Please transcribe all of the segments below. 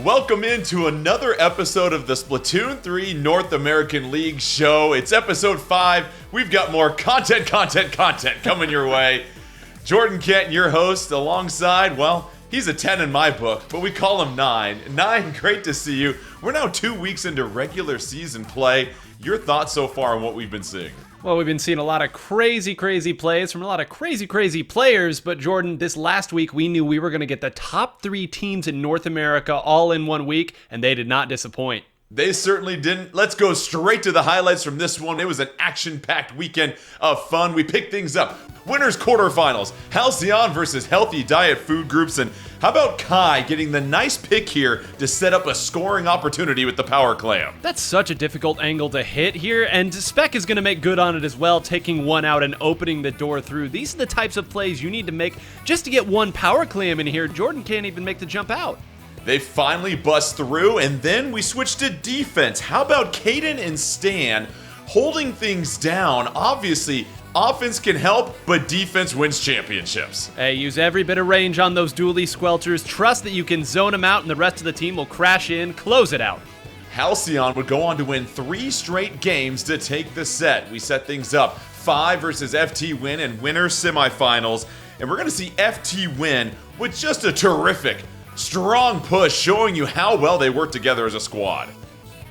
Welcome into another episode of the Splatoon 3 North American League show. It's episode 5. We've got more content coming your way. Jordan Kent, your host, alongside, well, he's a 10 in my book, but we call him 9. 9, great to see you. We're now 2 weeks into regular season play. Your thoughts so far on what we've been seeing? Well, we've been seeing a lot of crazy plays from a lot of crazy players, but Jordan, this last week we knew we were going to get the top 3 teams in North America all in 1 week, and they did not disappoint. They certainly didn't. Let's go straight to the highlights from this one. It was an action-packed weekend of fun. We picked things up. Winners quarterfinals, Halcyon versus Healthy Diet Food Groups, and how about Kai getting the nice pick here to set up a scoring opportunity with the Power Clam? That's such a difficult angle to hit here, and Spec is going to make good on it as well, taking one out and opening the door through. These are the types of plays you need to make just to get one Power Clam in here. Jordan can't even make the jump out. They finally bust through, and then we switch to defense. How about Caden and Stan holding things down? Obviously, offense can help, but defense wins championships. Hey, use every bit of range on those dually squelchers. Trust that you can zone them out, and the rest of the team will crash in, close it out. Halcyon would go on to win 3 straight games to take the set. We set things up 5 versus FT win and winner semifinals, and we're going to see FT win with just a terrific strong push, showing you how well they work together as a squad.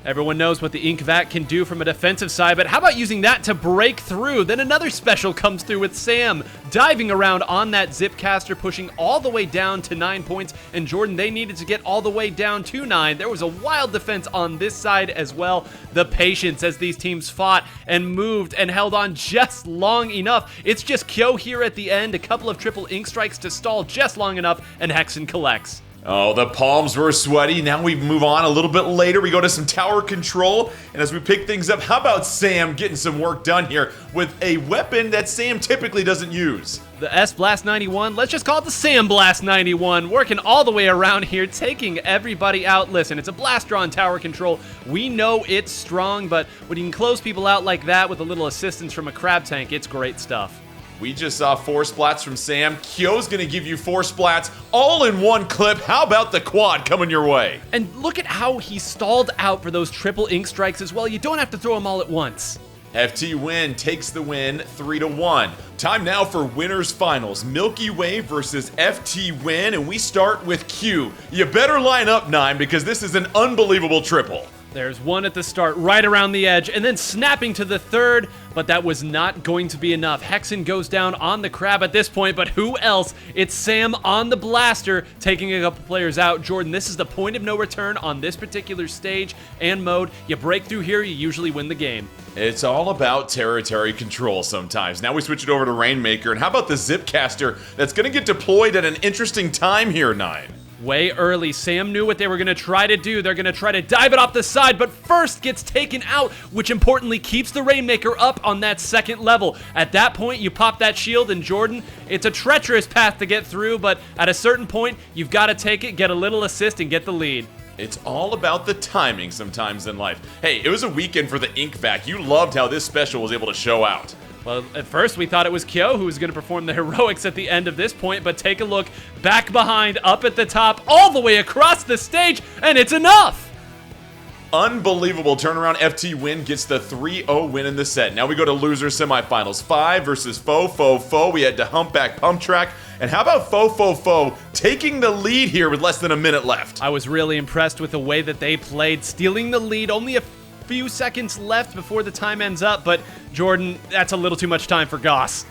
Everyone knows what the Ink Vac can do from a defensive side, but how about using that to break through? Then another special comes through with Sam diving around on that Zipcaster, pushing all the way down to 9 points. And Jordan, they needed to get all the way down to 9. There was a wild defense on this side as well. The patience as these teams fought and moved and held on just long enough. It's just Kyo here at the end, a couple of triple Ink Strikes to stall just long enough, and Hexen collects. Oh, the palms were sweaty. Now we move on a little bit later. We go to some tower control. And as we pick things up, how about Sam getting some work done here with a weapon that Sam typically doesn't use? The S-Blast 91, let's just call it the Sam Blast 91, working all the way around here, taking everybody out. Listen, it's a blaster on tower control. We know it's strong, but when you can close people out like that with a little assistance from a crab tank, it's great stuff. We just saw 4 splats from Sam. Kyo's gonna give you 4 splats all in one clip. How about the quad coming your way? And look at how he stalled out for those triple Ink Strikes as well. You don't have to throw them all at once. FT Win takes the win 3-1. Time now for winners finals. Milky Way versus FT Win, and we start with Q. You better line up, 9, because this is an unbelievable triple. There's one at the start, right around the edge, and then snapping to the third, but that was not going to be enough. Hexen goes down on the crab at this point, but who else? It's Sam on the blaster, taking a couple players out. Jordan, this is the point of no return on this particular stage and mode. You break through here, you usually win the game. It's all about territory control sometimes. Now we switch it over to Rainmaker, and how about the Zipcaster that's going to get deployed at an interesting time here, 9? Way early, Sam knew what they were going to try to do. They're going to try to dive it off the side, but first gets taken out, which importantly keeps the Rainmaker up on that second level. At that point, you pop that shield, and Jordan, it's a treacherous path to get through, but at a certain point, you've got to take it, get a little assist, and get the lead. It's all about the timing sometimes in life. Hey, it was a weekend for the Ink Vac. You loved how this special was able to show out. Well, at first we thought it was Kyo who was going to perform the heroics at the end of this point, but take a look, back behind, up at the top, all the way across the stage, and it's enough! Unbelievable turnaround. FT Win gets the 3-0 win in the set. Now we go to loser semifinals. 5 versus Fo. We had to humpback pump track. And how about Fo taking the lead here with less than a minute left? I was really impressed with the way that they played, stealing the lead, only a few seconds left before the time ends up, but Jordan, that's a little too much time for Goss.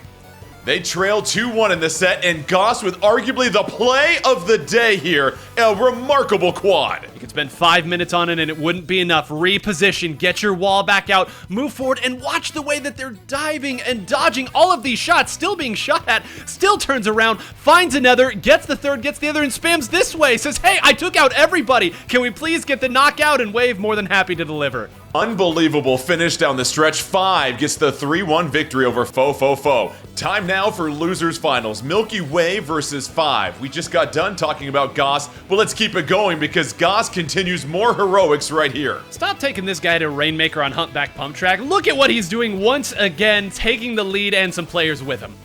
They trail 2-1 in the set, and Goss with arguably the play of the day here. A remarkable quad. You could spend 5 minutes on it and it wouldn't be enough. Reposition, get your wall back out, move forward, and watch the way that they're diving and dodging all of these shots, still being shot at, still turns around, finds another, gets the third, gets the other, and spams this way, says, hey, I took out everybody. Can we please get the knockout? And Wave more than happy to deliver. Unbelievable finish down the stretch. 5 gets the 3-1 victory over Fo. Time now for losers finals. Milky Way versus 5. We just got done talking about Goss. Well, let's keep it going because Goss continues more heroics right here. Stop taking this guy to Rainmaker on humpback pump track. Look at what he's doing once again, taking the lead and some players with him.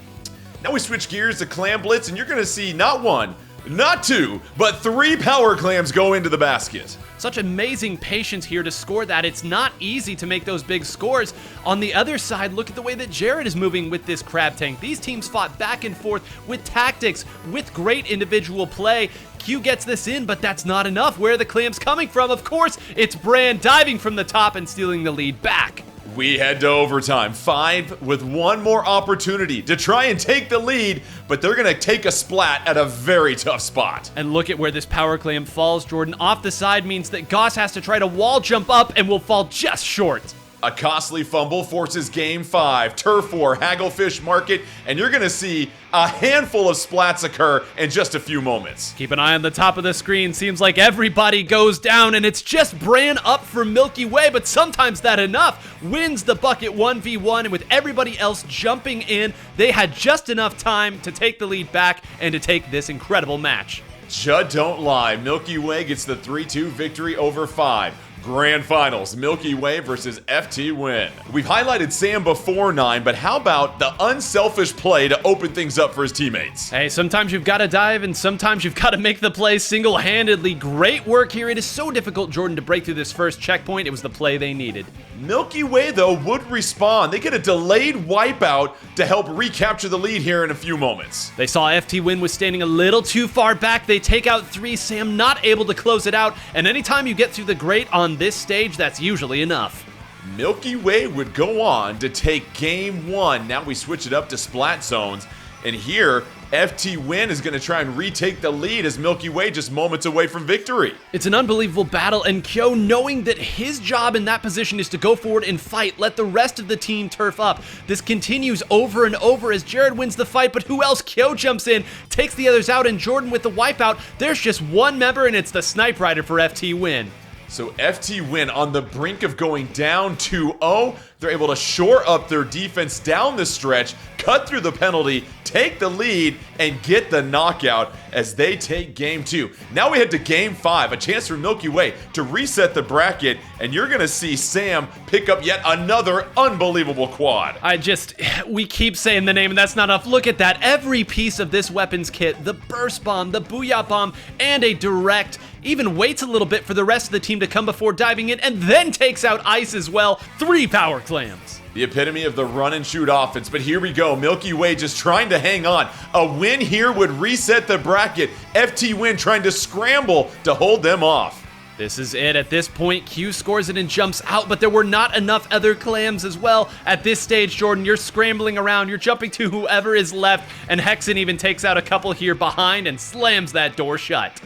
Now we switch gears to Clam Blitz, and you're going to see not 1, Not 2, but 3 power clams go into the basket. Such amazing patience here to score that. It's not easy to make those big scores. On the other side, look at the way that Jared is moving with this crab tank. These teams fought back and forth with tactics, with great individual play. Q gets this in, but that's not enough. Where are the clams coming from? Of course, it's Bran diving from the top and stealing the lead back. We head to overtime, 5 with one more opportunity to try and take the lead, but they're going to take a splat at a very tough spot. And look at where this power clam falls, Jordan. Off the side means that Goss has to try to wall jump up and will fall just short. A costly fumble forces game 5, turf war, hagglefish market, and you're going to see a handful of splats occur in just a few moments. Keep an eye on the top of the screen. Seems like everybody goes down, and it's just Bran up for Milky Way, but sometimes that enough wins the bucket 1v1, and with everybody else jumping in, they had just enough time to take the lead back and to take this incredible match. Judd don't lie. Milky Way gets the 3-2 victory over 5. Grand Finals, Milky Way versus FT Win. We've highlighted Sam before 9, but how about the unselfish play to open things up for his teammates? Hey, sometimes you've got to dive and sometimes you've got to make the play single-handedly. Great work here. It is so difficult, Jordan, to break through this first checkpoint. It was the play they needed. Milky Way, though, would respond. They get a delayed wipeout to help recapture the lead here in a few moments. They saw FT Win was standing a little too far back. They take out 3. Sam not able to close it out. And anytime you get through the grate on this stage, that's usually enough. Milky Way would go on to take game 1. Now we switch it up to splat zones. And here, FT Win is going to try and retake the lead as Milky Way just moments away from victory. It's an unbelievable battle, and Kyo, knowing that his job in that position is to go forward and fight, let the rest of the team turf up. This continues over and over as Jared wins the fight, but who else? Kyo jumps in, takes the others out, and Jordan with the wipeout. There's just one member, and it's the Snipe Rider for FT Win. So FT Win on the brink of going down 2-0. They're able to shore up their defense down the stretch, cut through the penalty, take the lead, and get the knockout as they take game 2. Now we head to game 5, a chance for Milky Way to reset the bracket, and you're going to see Sam pick up yet another unbelievable quad. We keep saying the name, and that's not enough. Look at that. Every piece of this weapons kit, the burst bomb, the booyah bomb, and a direct, even waits a little bit for the rest of the team to come before diving in, and then takes out Ice as well. 3 power clams. The epitome of the run and shoot offense, but here we go. Milky Way just trying to hang on. A win here would reset the bracket. FT Win trying to scramble to hold them off. This is it. At this point, Q scores it and jumps out, but there were not enough other clams as well. At this stage, Jordan, you're scrambling around. You're jumping to whoever is left, and Hexen even takes out a couple here behind and slams that door shut.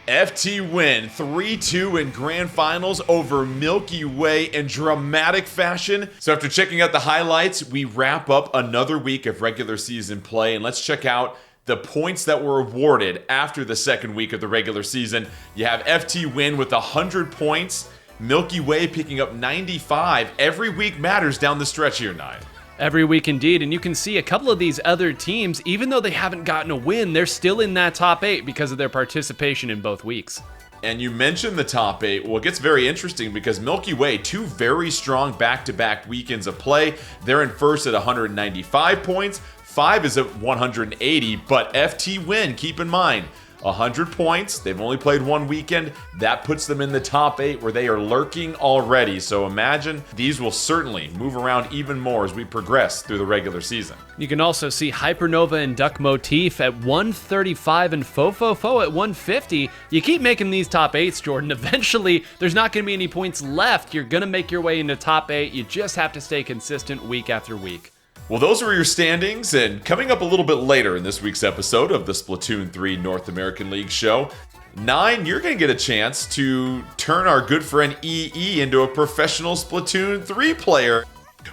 FT Win 3-2 in Grand Finals over Milky Way in dramatic fashion. So after checking out the highlights, we wrap up another week of regular season play, and let's check out the points that were awarded after the second week of the regular season. You have FT Win with 100 points, Milky Way picking up 95. Every week matters down the stretch here, 9. Every week indeed, and you can see a couple of these other teams, even though they haven't gotten a win, they're still in that top 8 because of their participation in both weeks. And you mentioned the top 8. Well, it gets very interesting because Milky Way, 2 very strong back-to-back weekends of play. They're in first at 195 points. 5 is at 180, but FT Win, keep in mind, 100 points. They've only played one weekend. That puts them in the top 8 where they are lurking already. So imagine these will certainly move around even more as we progress through the regular season. You can also see Hypernova and Duck Motif at 135 and Fofofo at 150. You keep making these top 8s, Jordan. Eventually, there's not going to be any points left. You're going to make your way into top 8. You just have to stay consistent week after week. Well, those were your standings, and coming up a little bit later in this week's episode of the Splatoon 3 North American League show, 9, you're going to get a chance to turn our good friend EE into a professional Splatoon 3 player.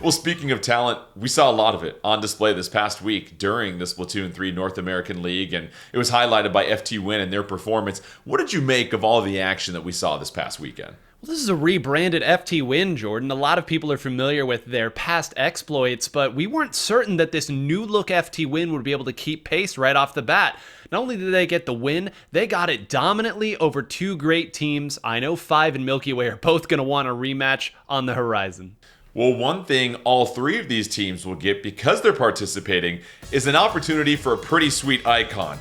Well, speaking of talent, we saw a lot of it on display this past week during the Splatoon 3 North American League, and it was highlighted by FT Win and their performance. What did you make of all the action that we saw this past weekend? Well, this is a rebranded FT Win, Jordan. A lot of people are familiar with their past exploits, but we weren't certain that this new look FT Win would be able to keep pace right off the bat. Not only did they get the win, they got it dominantly over 2 great teams. I know 5 and Milky Way are both going to want a rematch on the horizon. Well, one thing all 3 of these teams will get because they're participating is an opportunity for a pretty sweet icon.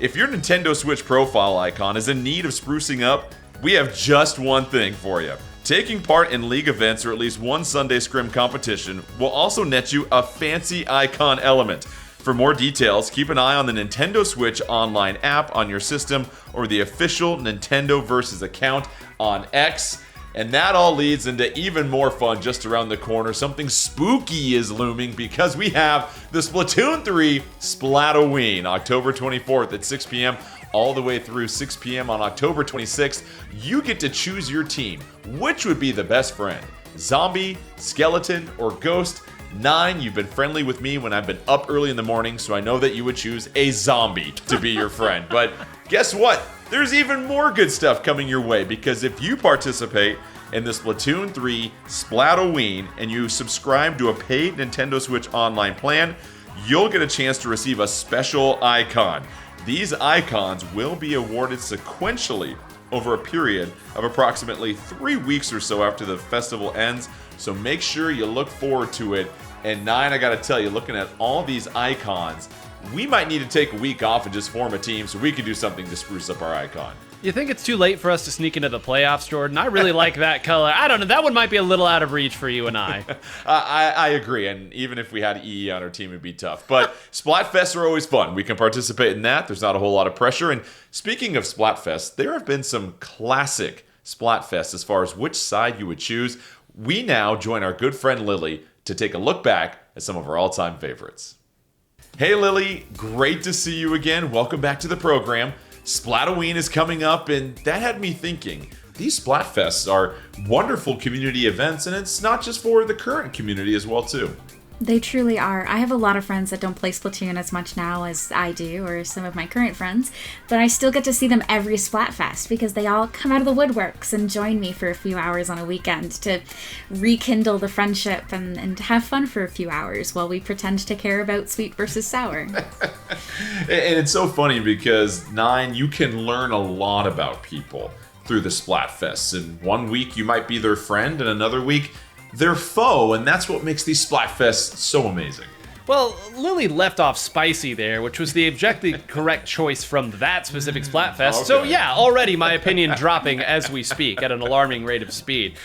If your Nintendo Switch profile icon is in need of sprucing up, we have just one thing for you. Taking part in league events or at least one Sunday Scrim competition will also net you a fancy icon element. For more details, keep an eye on the Nintendo Switch online app on your system or the official Nintendo Versus account on X. And that all leads into even more fun just around the corner. Something spooky is looming because we have the Splatoon 3 Splatoween, October 24th at 6 p.m. all the way through 6 p.m. on October 26th. You get to choose your team. Which would be the best friend? Zombie, skeleton, or ghost? 9, you've been friendly with me when I've been up early in the morning, so I know that you would choose a zombie to be your friend. But guess what? There's even more good stuff coming your way, because if you participate in the Splatoon 3 Splatoween and you subscribe to a paid Nintendo Switch online plan, you'll get a chance to receive a special icon. These icons will be awarded sequentially over a period of approximately 3 weeks or so after the festival ends, so make sure you look forward to it. And 9, I gotta tell you, looking at all these icons, we might need to take a week off and just form a team so we can do something to spruce up our icon. You think it's too late for us to sneak into the playoffs, Jordan? I really like that color. I don't know, that one might be a little out of reach for you and I. I agree, and even if we had EE on our team, it'd be tough. But Splatfests are always fun. We can participate in that. There's not a whole lot of pressure. And speaking of Splatfests, there have been some classic Splatfests as far as which side you would choose. We now join our good friend Lily to take a look back at some of our all-time favorites. Hey Lily, great to see you again. Welcome back to the program. Splatoween is coming up, and that had me thinking, these Splatfests are wonderful community events, and it's not just for the current community as well, too. They truly are. I have a lot of friends that don't play Splatoon as much now as I do, or some of my current friends, but I still get to see them every Splatfest because they all come out of the woodworks and join me for a few hours on a weekend to rekindle the friendship and have fun for a few hours while we pretend to care about sweet versus sour. And it's so funny because, 9, you can learn a lot about people through the Splatfests. And one week you might be their friend, and another week their foe, and that's what makes these Splatfests so amazing. Well, Lily left off spicy there, which was the objectively correct choice from that specific Splatfest. Okay. So yeah, already my opinion dropping as we speak at an alarming rate of speed.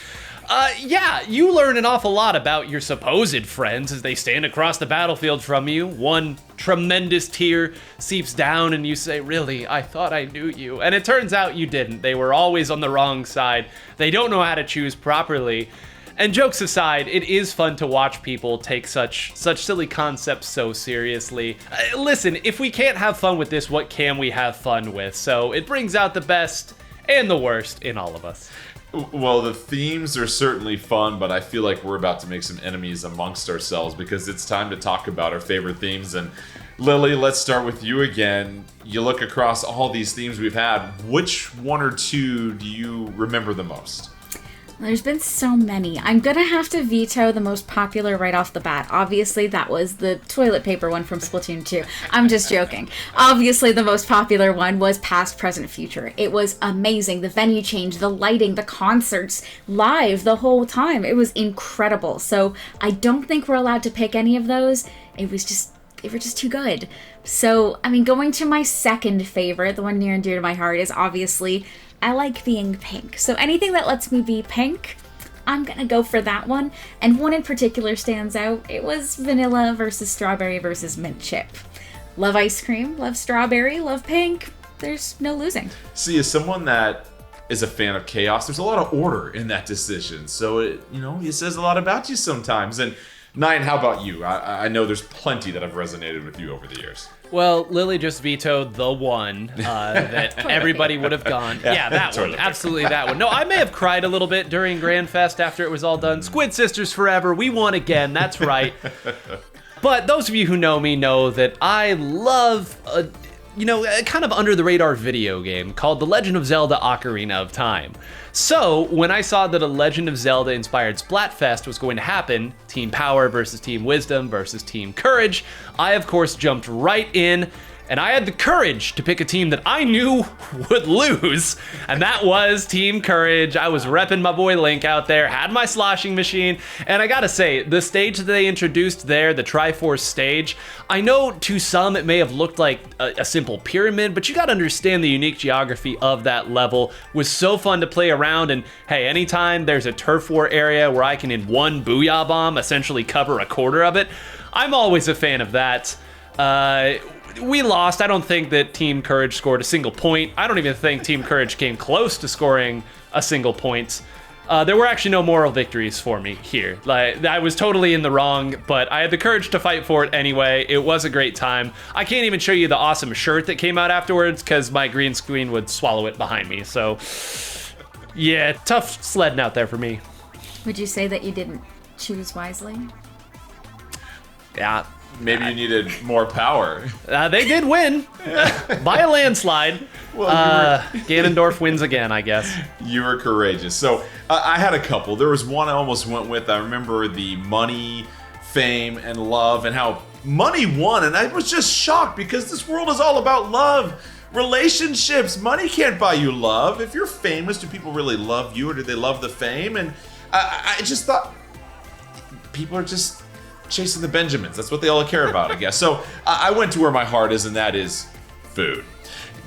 Yeah, you learn an awful lot about your supposed friends as they stand across the battlefield from you. One tremendous tear seeps down and you say, really, I thought I knew you. And it turns out you didn't. They were always on the wrong side. They don't know how to choose properly. And jokes aside, it is fun to watch people take such silly concepts so seriously. Listen, if we can't have fun with this, what can we have fun with? So it brings out the best and the worst in all of us. Well, the themes are certainly fun, but I feel like we're about to make some enemies amongst ourselves because it's time to talk about our favorite themes. And Lily, let's start with you again. You look across all these themes we've had. Which one or two do you remember the most? There's been so many. I'm gonna have to veto the most popular right off the bat. Obviously, that was the toilet paper one from Splatoon 2. I'm just joking. Obviously, the most popular one was Past, Present, Future. It was amazing. The venue change, the lighting, the concerts, live the whole time. It was incredible. So I don't think we're allowed to pick any of those. They were just too good. So, I mean, going to my second favorite, the one near and dear to my heart, is obviously I like being pink. So anything that lets me be pink, I'm gonna go for that one. And one in particular stands out. It was vanilla versus strawberry versus mint chip. Love ice cream, love strawberry, love pink. There's no losing. See, as someone that is a fan of chaos, there's a lot of order in that decision. So it says a lot about you sometimes. And 9, how about you? I know there's plenty that have resonated with you over the years. Well, Lily just vetoed the one that everybody would have gone. Yeah, that one. Absolutely that one. No, I may have cried a little bit during Grand Fest after it was all done. Squid Sisters forever. We won again. That's right. But those of you who know me know that I love a kind of under the radar video game called The Legend of Zelda Ocarina of Time. So when I saw that a Legend of Zelda inspired Splatfest was going to happen, Team Power versus Team Wisdom versus Team Courage, I of course jumped right in and I had the courage to pick a team that I knew would lose, and that was Team Courage. I was repping my boy Link out there, had my sloshing machine, and I gotta say, the stage that they introduced there, the Triforce stage, I know to some it may have looked like a simple pyramid, but you gotta understand the unique geography of that level. It was so fun to play around, and hey, anytime there's a turf war area where I can in one Booyah Bomb essentially cover a quarter of it, I'm always a fan of that. We lost. I don't think that Team Courage scored a single point. I don't even think Team Courage came close to scoring a single point. There were actually no moral victories for me here. Like, I was totally in the wrong, but I had the courage to fight for it anyway. It was a great time. I can't even show you the awesome shirt that came out afterwards because my green screen would swallow it behind me. So, yeah, tough sledding out there for me. Would you say that you didn't choose wisely? Yeah. Maybe you needed more power. They did win by a landslide. Well, Ganondorf wins again, I guess. You were courageous. So I had a couple. There was one I almost went with. I remember the money, fame, and love, and how money won. And I was just shocked because this world is all about love, relationships. Money can't buy you love. If you're famous, do people really love you, or do they love the fame? And I just thought people are just chasing the Benjamins. That's what they all care about, I guess. So I went to where my heart is, and that is food.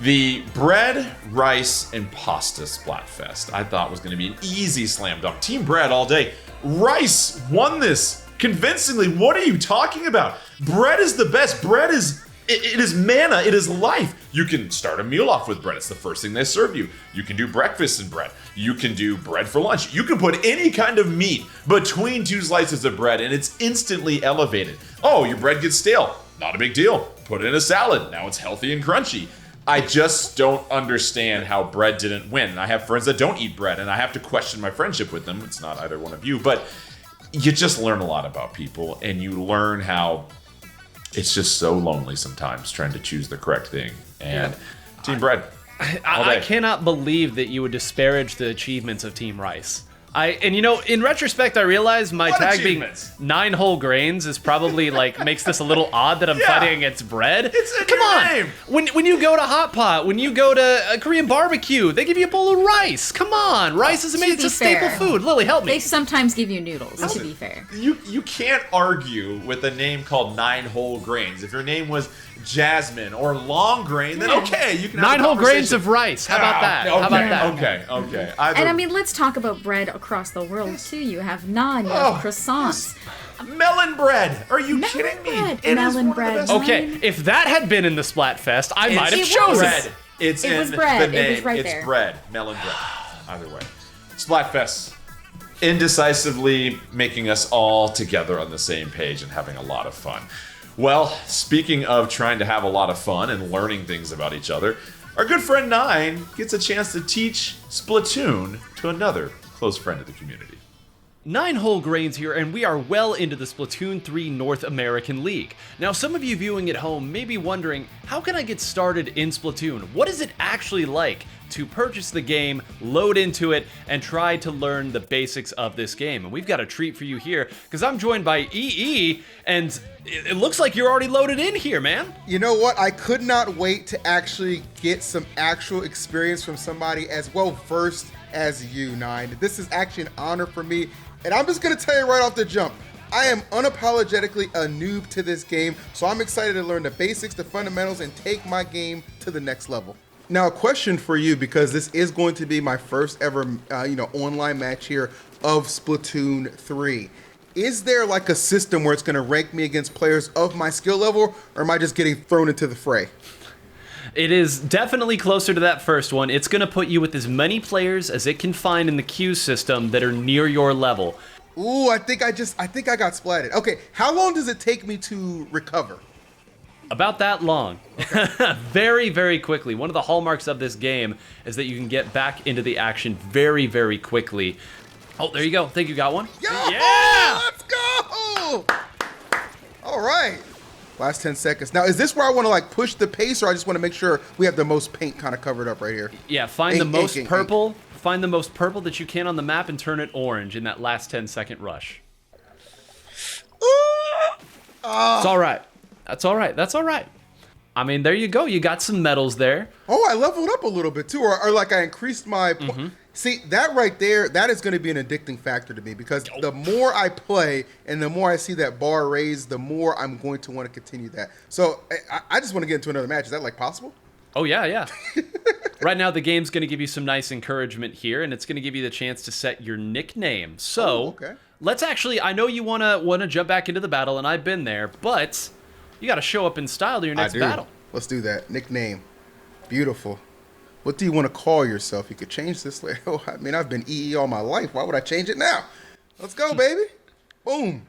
The bread, rice, and pasta Splatfest I thought was going to be an easy slam dunk. Team bread all day. Rice won this convincingly. What are you talking about? Bread is the best. Bread is it is manna. It is life. You can start a meal off with bread. It's the first thing they serve you. You can do breakfast in bread. You can do bread for lunch. You can put any kind of meat between two slices of bread and it's instantly elevated. Oh, your bread gets stale. Not a big deal. Put it in a salad. Now it's healthy and crunchy. I just don't understand how bread didn't win. I have friends that don't eat bread and I have to question my friendship with them. It's not either one of you, but you just learn a lot about people and you learn how it's just so lonely sometimes trying to choose the correct thing. And Team Bread. I cannot believe that you would disparage the achievements of Team Rice. And you know, in retrospect, I realized my tag being 9 whole grains is probably like makes this a little odd that I'm fighting against bread. It's Come on. Name. When you go to Hot Pot, when you go to a Korean barbecue, they give you a bowl of rice. Come on, rice is amazing. It's a staple food. Lily, help me. They sometimes give you noodles. To be fair, you can't argue with a name called 9 whole grains. If your name was Jasmine or Long Grain, then okay, you can have 9 whole grains of rice. How about that? Okay, How about that? Okay. And I mean, let's talk about bread across the world too. You have naan, you have croissants. Melon bread. Are you kidding me? Melon bread. Okay, if that had been in the Splatfest, I might have chosen bread. It was bread. The name. It was right there. It's bread. Melon bread. Either way. Splatfest. Indecisively making us all together on the same page and having a lot of fun. Well, speaking of trying to have a lot of fun and learning things about each other, our good friend Nine gets a chance to teach Splatoon to another close friend of the community. 9 whole grains here, and we are well into the Splatoon 3 North American League. Now, some of you viewing at home may be wondering, how can I get started in Splatoon? What is it actually like to purchase the game, load into it, and try to learn the basics of this game? And we've got a treat for you here, because I'm joined by EE, and it looks like you're already loaded in here, man. You know what? I could not wait to actually get some actual experience from somebody as well versed as you, Nine. This is actually an honor for me, and I'm just going to tell you right off the jump, I am unapologetically a noob to this game, so I'm excited to learn the basics, the fundamentals, and take my game to the next level. Now, a question for you, because this is going to be my first ever, online match here of Splatoon 3. Is there like a system where it's going to rank me against players of my skill level, or am I just getting thrown into the fray? It is definitely closer to that first one. It's going to put you with as many players as it can find in the queue system that are near your level. Ooh, I think I got splatted. Okay, how long does it take me to recover? About that long. Very, very quickly. One of the hallmarks of this game is that you can get back into the action very, very quickly. Oh, there you go. Think you got one? Yeah! Let's go! All right. Last 10 seconds. Now, is this where I want to like push the pace, or I just want to make sure we have the most paint kind of covered up right here? Yeah, find the most purple. Find the most purple that you can on the map and turn it orange in that last 10-second rush. It's all right. That's all right. I mean, there you go. You got some medals there. Oh, I leveled up a little bit too, or like I increased my. See, that right there, that is going to be an addicting factor to me because the more I play and the more I see that bar raised, the more I'm going to want to continue that. So I just want to get into another match. Is that like possible? Oh, yeah. Right now, the game's going to give you some nice encouragement here, and it's going to give you the chance to set your nickname. So, let's actually, I know you want to jump back into the battle, and I've been there, but you got to show up in style to your next battle. Let's do that. Nickname. Beautiful. What do you want to call yourself? You could change this later. Oh, I mean, I've been EE all my life. Why would I change it now? Let's go, baby. Boom.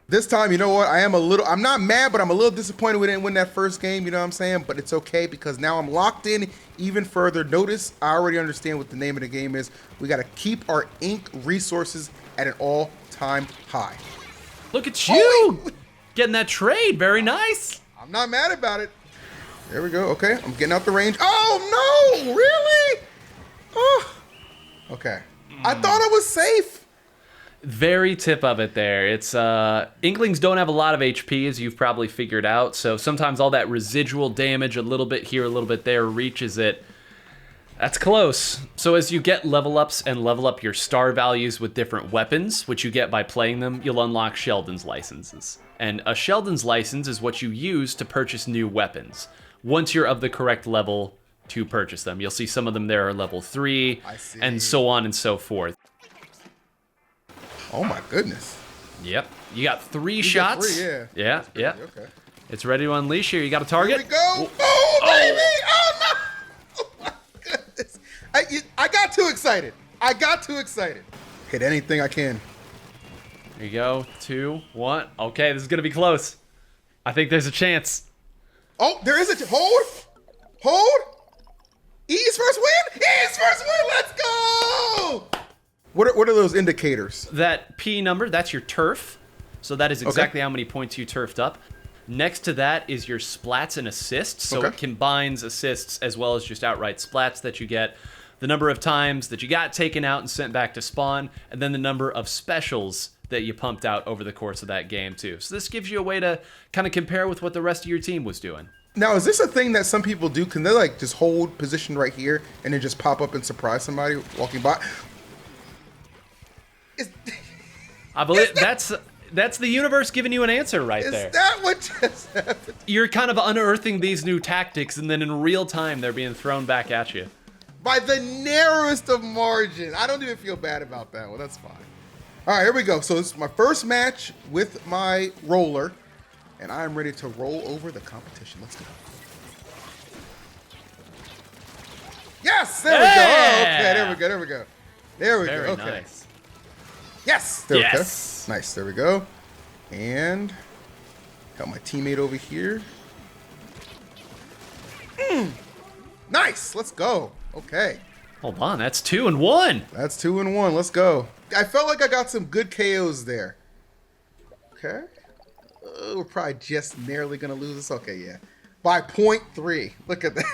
This time, you know what? I'm not mad, but I'm a little disappointed we didn't win that first game, you know what I'm saying? But it's okay because now I'm locked in even further. Notice, I already understand what the name of the game is. We got to keep our ink resources at an all-time high. Look at you! Getting that trade. Very nice. I'm not mad about it. There we go. Okay, I'm getting out the range. Oh, no! Really? Oh. Okay. I thought I was safe. Very tip of it there. It's Inklings don't have a lot of HP, as you've probably figured out, so sometimes all that residual damage, a little bit here, a little bit there, reaches it. That's close. So as you get level ups and level up your star values with different weapons, which you get by playing them, you'll unlock Sheldon's licenses. And a Sheldon's license is what you use to purchase new weapons once you're of the correct level to purchase them. You'll see some of them there are level 3, and so on and so forth. Oh my goodness. Yep. You got 3 shots. 3, yeah. Yeah. Okay. It's ready to unleash here. You got a target. Here we go. Oh, baby. Oh, no. Oh, my goodness. I got too excited. Hit anything I can. There you go. 2, 1. Okay, this is going to be close. I think there's a chance. Oh, there is a hold. E's first win. Let's go. What are those indicators? That P number, that's your turf. So that is exactly how many points you turfed up. Next to that is your splats and assists. So it combines assists as well as just outright splats that you get. The number of times that you got taken out and sent back to spawn. And then the number of specials that you pumped out over the course of that game too. So this gives you a way to kind of compare with what the rest of your team was doing. Now, is this a thing that some people do? Can they like just hold position right here and then just pop up and surprise somebody walking by? I believe that's the universe giving you an answer right there. Is that what just happened? You're kind of unearthing these new tactics, and then in real time, they're being thrown back at you. By the narrowest of margin. I don't even feel bad about that one. That's fine. All right, here we go. So this is my first match with my roller, and I'm ready to roll over the competition. Let's go. Yes! There we go. Oh, okay, there we go. Very Okay. nice. Yes! There we go. Yes. Nice, there we go. And got my teammate over here. Nice, let's go. Okay. Hold on, that's 2 and 1. That's 2 and 1, let's go. I felt like I got some good KOs there. Okay. We're probably just narrowly gonna lose this. Okay, yeah. By 0.3. Look at that.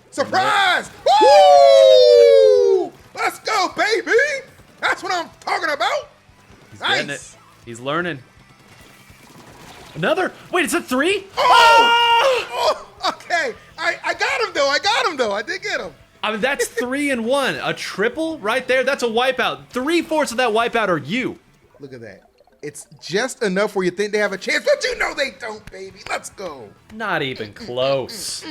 Surprise! Woo! Let's go, baby! That's what I'm talking about. He's getting it. He's learning. Another. Wait, it's a 3? Oh! Okay. I got him though. I did get him. I mean, that's 3 and 1. A triple right there. That's a wipeout. 3/4 of that wipeout are you. Look at that. It's just enough where you think they have a chance, but you know they don't, baby. Let's go. Not even close.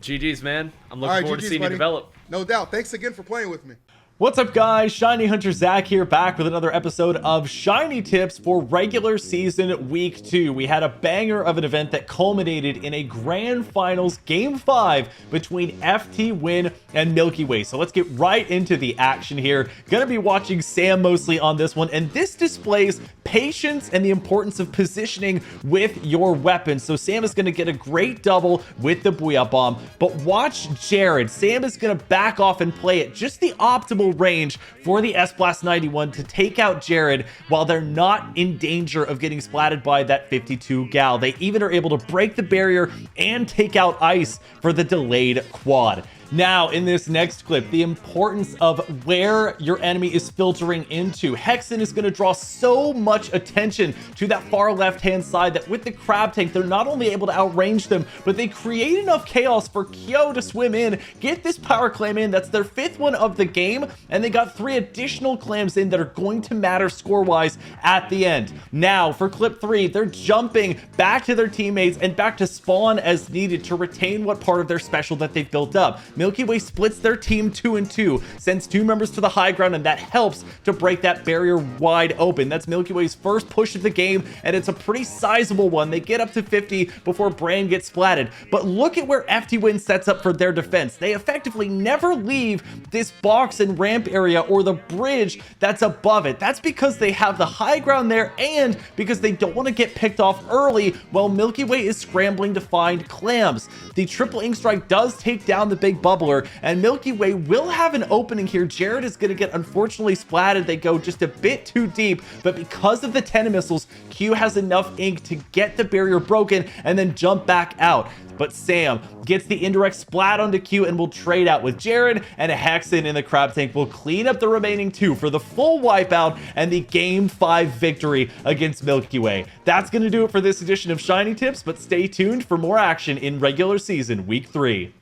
GG's, man. I'm looking forward to seeing you develop. No doubt. Thanks again for playing with me. What's up, guys? Shiny Hunter Zach here, back with another episode of Shiny Tips for regular season week 2. We had a banger of an event that culminated in a grand finals game 5 between FT Win and Milky Way. So let's get right into the action here. Gonna be watching Sam mostly on this one, and this displays patience and the importance of positioning with your weapons. So Sam is gonna get a great double with the Booyah Bomb, but watch Jared. Sam is gonna back off and play it just the optimal range for the S-Blast 91 to take out Jared while they're not in danger of getting splatted by that 52 gal. They even are able to break the barrier and take out Ice for the delayed quad. Now, in this next clip, the importance of where your enemy is filtering into. Hexen is going to draw so much attention to that far left-hand side that with the crab tank, they're not only able to outrange them, but they create enough chaos for Kyo to swim in, get this power clam in. That's their 5th one of the game, and they got 3 additional clams in that are going to matter score-wise at the end. Now, for clip 3, they're jumping back to their teammates and back to spawn as needed to retain what part of their special that they've built up. Milky Way splits their team 2 and 2, sends 2 members to the high ground, and that helps to break that barrier wide open. That's Milky Way's first push of the game, and it's a pretty sizable one. They get up to 50 before Bran gets splatted. But look at where FTWin sets up for their defense. They effectively never leave this box and ramp area or the bridge that's above it. That's because they have the high ground there and because they don't want to get picked off early while Milky Way is scrambling to find clams. The triple ink strike does take down the big bubbler, and Milky Way will have an opening here. Jared is going to get unfortunately splatted. They go just a bit too deep, but because of the 10 missiles, Q has enough ink to get the barrier broken and then jump back out. But Sam gets the indirect splat onto Q and will trade out with Jared, and a Hexen in the crab tank will clean up the remaining 2 for the full wipeout and the Game 5 victory against Milky Way. That's going to do it for this edition of Shiny Tips, but stay tuned for more action in regular season week 3.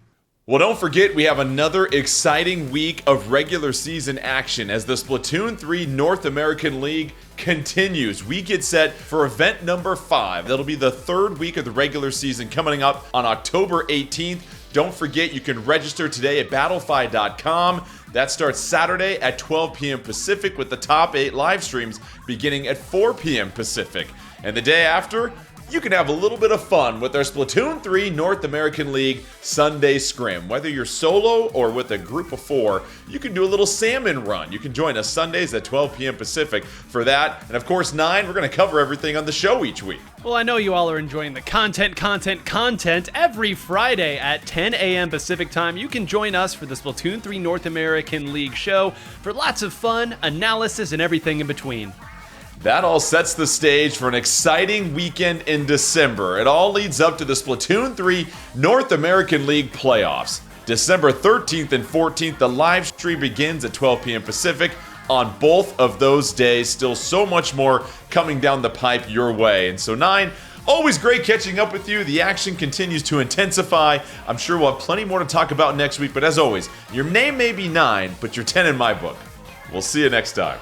Well, don't forget, we have another exciting week of regular season action as the Splatoon 3 North American League continues. We get set for event number 5. That'll be the 3rd week of the regular season coming up on October 18th. Don't forget, you can register today at battlefy.com. That starts Saturday at 12 p.m. Pacific with the top 8 live streams beginning at 4 p.m. Pacific. And the day after, you can have a little bit of fun with our Splatoon 3 North American League Sunday Scrim. Whether you're solo or with a group of 4, you can do a little salmon run. You can join us Sundays at 12 p.m. Pacific for that. And of course, 9, we're going to cover everything on the show each week. Well, I know you all are enjoying the content every Friday at 10 a.m. Pacific time. You can join us for the Splatoon 3 North American League show for lots of fun, analysis, and everything in between. That all sets the stage for an exciting weekend in December. It all leads up to the Splatoon 3 North American League playoffs. December 13th and 14th, the live stream begins at 12 p.m. Pacific on both of those days. Still so much more coming down the pipe your way. And so 9, always great catching up with you. The action continues to intensify. I'm sure we'll have plenty more to talk about next week. But as always, your name may be 9, but you're 10 in my book. We'll see you next time.